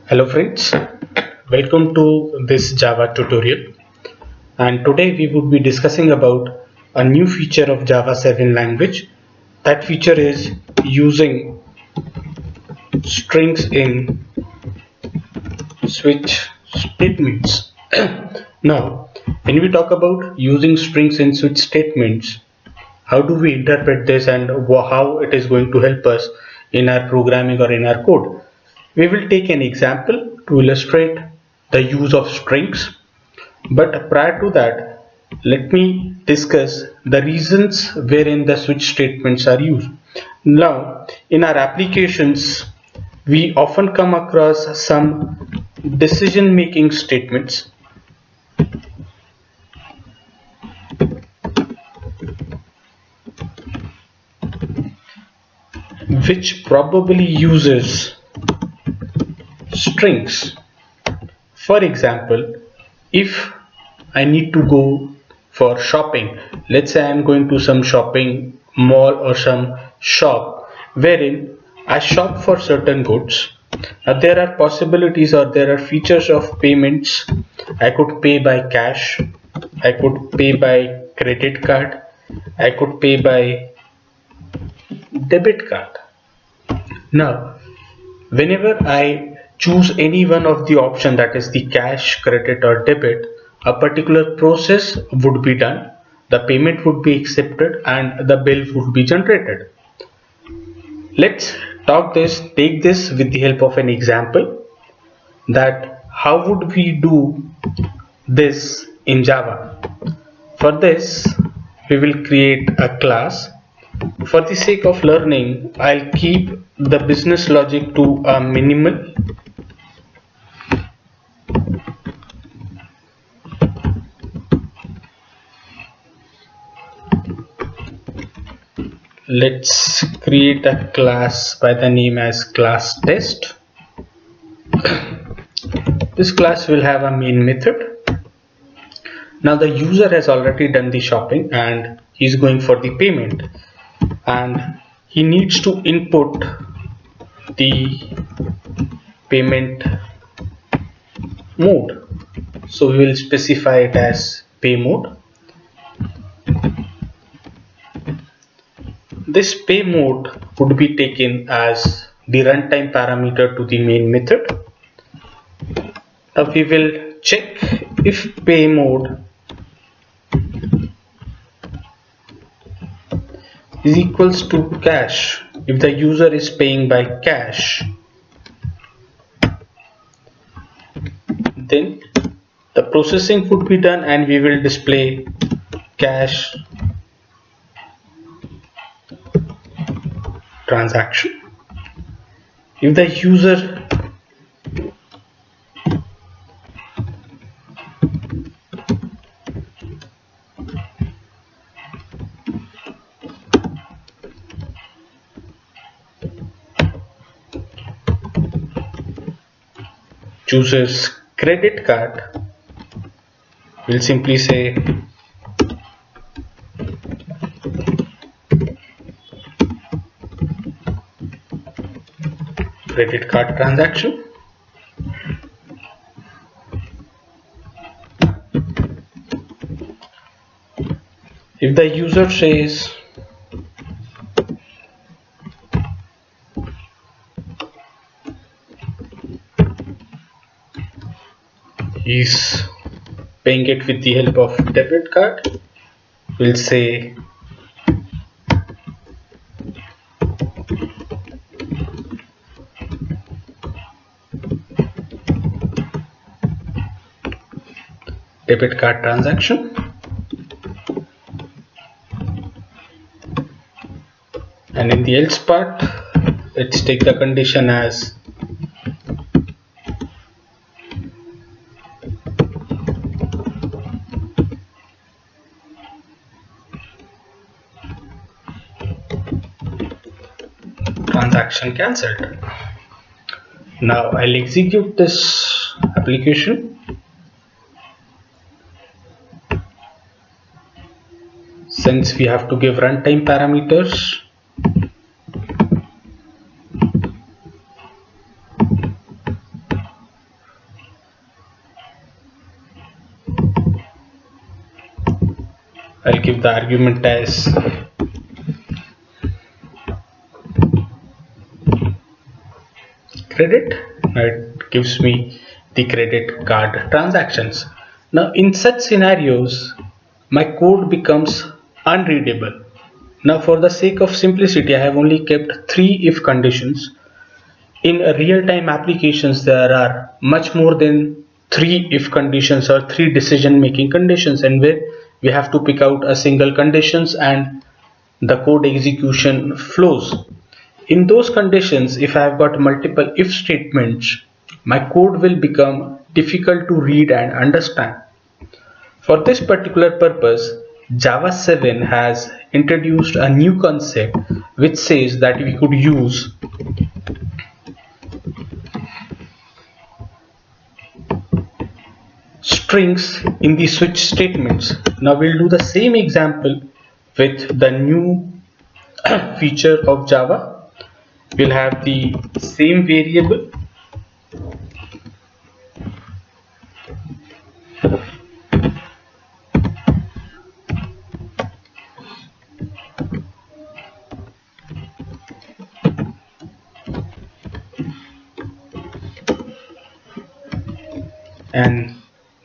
Hello friends, welcome to this Java tutorial, and today we would be discussing about a new feature of Java 7 language. That feature is using strings in switch statements. Now, when we talk about using strings in switch statements, how do we interpret this and how it is going to help us in our programming or in our code? We will take an example to illustrate the use of strings. But prior to that, let me discuss the reasons wherein the switch statements are used. Now, in our applications, we often come across some decision making statements which probably uses strings. For example, if I need to go for shopping, let's say I'm going to some shopping mall or some shop wherein I shop for certain goods. There are possibilities or there are features of payments. I could pay by cash, I could pay by credit card, I could pay by debit card. Now, whenever I choose any one of the option, that is the cash, credit or debit, a particular process would be done, the payment would be accepted and the bill would be generated. Let's take this with the help of an example, that how would we do this in Java. For this, we will create a class. For the sake of learning, I'll keep the business logic to a minimal. Let's create a class by the name as class test. This class will have a main method. Now the user has already done the shopping and he's going for the payment, and he needs to input the payment mode. So we will specify it as pay mode. This pay mode would be taken as the runtime parameter to the main method. Now we will check if pay mode is equals to cash. If the user is paying by cash, then the processing would be done and we will display cash transaction. If the user chooses credit card, we'll simply say credit card transaction. If the user says he's paying it with the help of debit card, we'll say debit card transaction. And in the else part, let's take the condition as transaction cancelled. Now I'll execute this application. Since we have to give runtime parameters, I'll give the argument as credit. Now it gives me the credit card transactions. Now in such scenarios, my code becomes unreadable. Now for the sake of simplicity, I have only kept 3 if conditions. In real-time applications, there are much more than 3 if conditions or 3 decision-making conditions, and where we have to pick out a single conditions and the code execution flows. In those conditions, if I have got multiple if statements, my code will become difficult to read and understand. For this particular purpose, Java 7 has introduced a new concept which says that we could use strings in the switch statements. Now we'll do the same example with the new feature of Java. We'll have the same variable and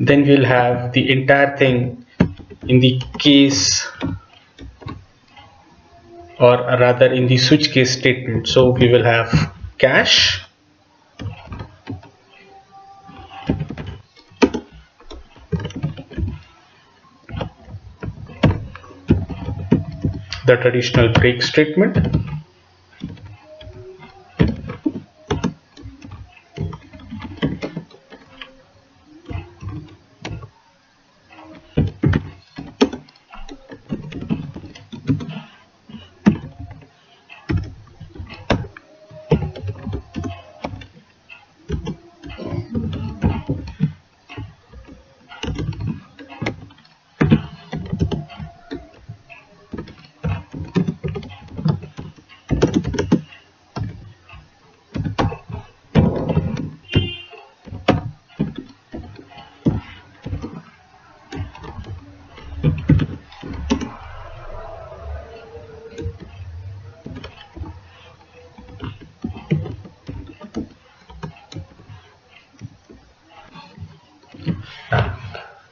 then we'll have the entire thing in the case, or rather in the switch case statement. So we will have cache, the traditional break statement,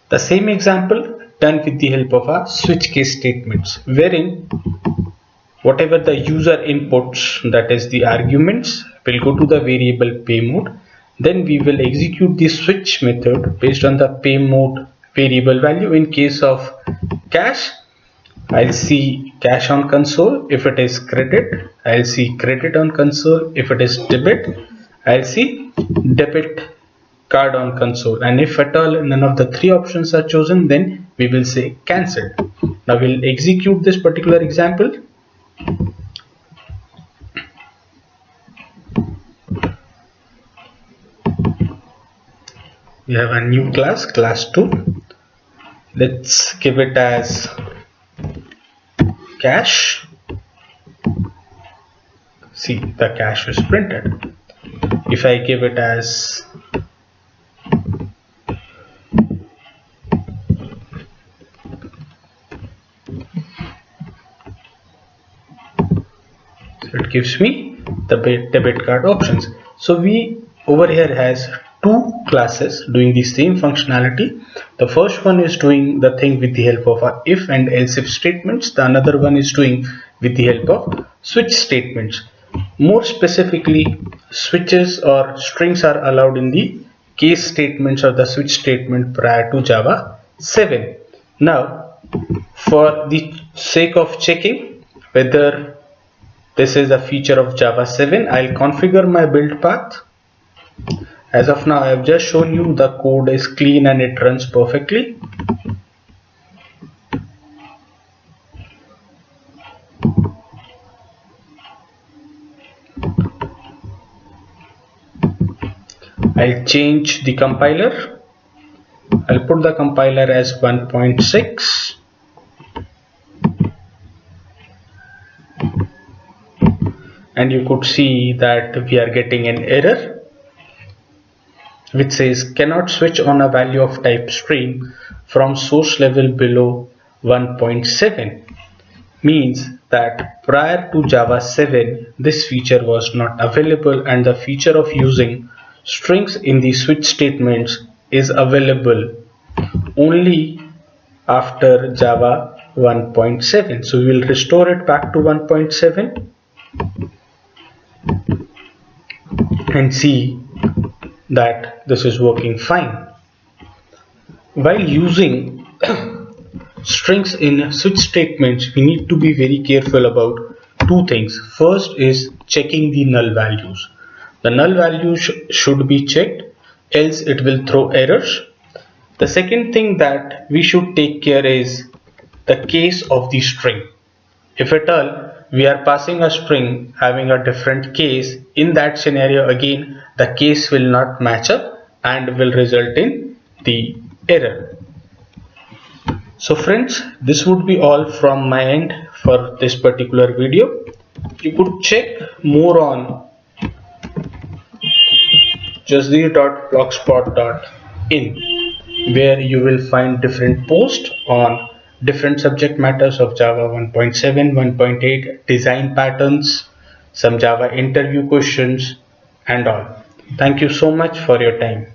the same example done with the help of our switch case statements, wherein whatever the user inputs, that is the arguments, will go to the variable pay mode. Then we will execute the switch method based on the pay mode variable value. In case of cash, I'll see cash on console. If it is credit, I'll see credit on console. If it is debit, I'll see debit card on console, and if at all none of the 3 options are chosen, then we will say cancelled. Now we'll execute this particular example. We have a new class 2. Let's give it as cash. See, the cash is printed. If I give it as it gives me the debit card options. So we over here has 2 classes doing the same functionality. The first one is doing the thing with the help of our if and else if statements. The another one is doing with the help of switch statements. More specifically, switches or strings are allowed in the case statements or the switch statement prior to Java 7. Now, for the sake of checking whether this is a feature of Java 7, I'll configure my build path. As of now, I have just shown you the code is clean and it runs perfectly. I'll change the compiler. I'll put the compiler as 1.6. And you could see that we are getting an error which says cannot switch on a value of type string from source level below 1.7 means that prior to Java 7 this feature was not available, and the feature of using strings in the switch statements is available only after Java 1.7. So we will restore it back to 1.7 and see that this is working fine. While using strings in switch statements, we need to be very careful about two things. First is checking the null values. The null values should be checked, else it will throw errors. The second thing that we should take care is the case of the string. If at all we are passing a string having a different case, in that scenario again the case will not match up and will result in the error. So friends, this would be all from my end for this particular video. You could check more on jasdeer.blogspot.in, where you will find different posts on different subject matters of Java 1.7, 1.8, design patterns, some Java interview questions and all. Thank you so much for your time.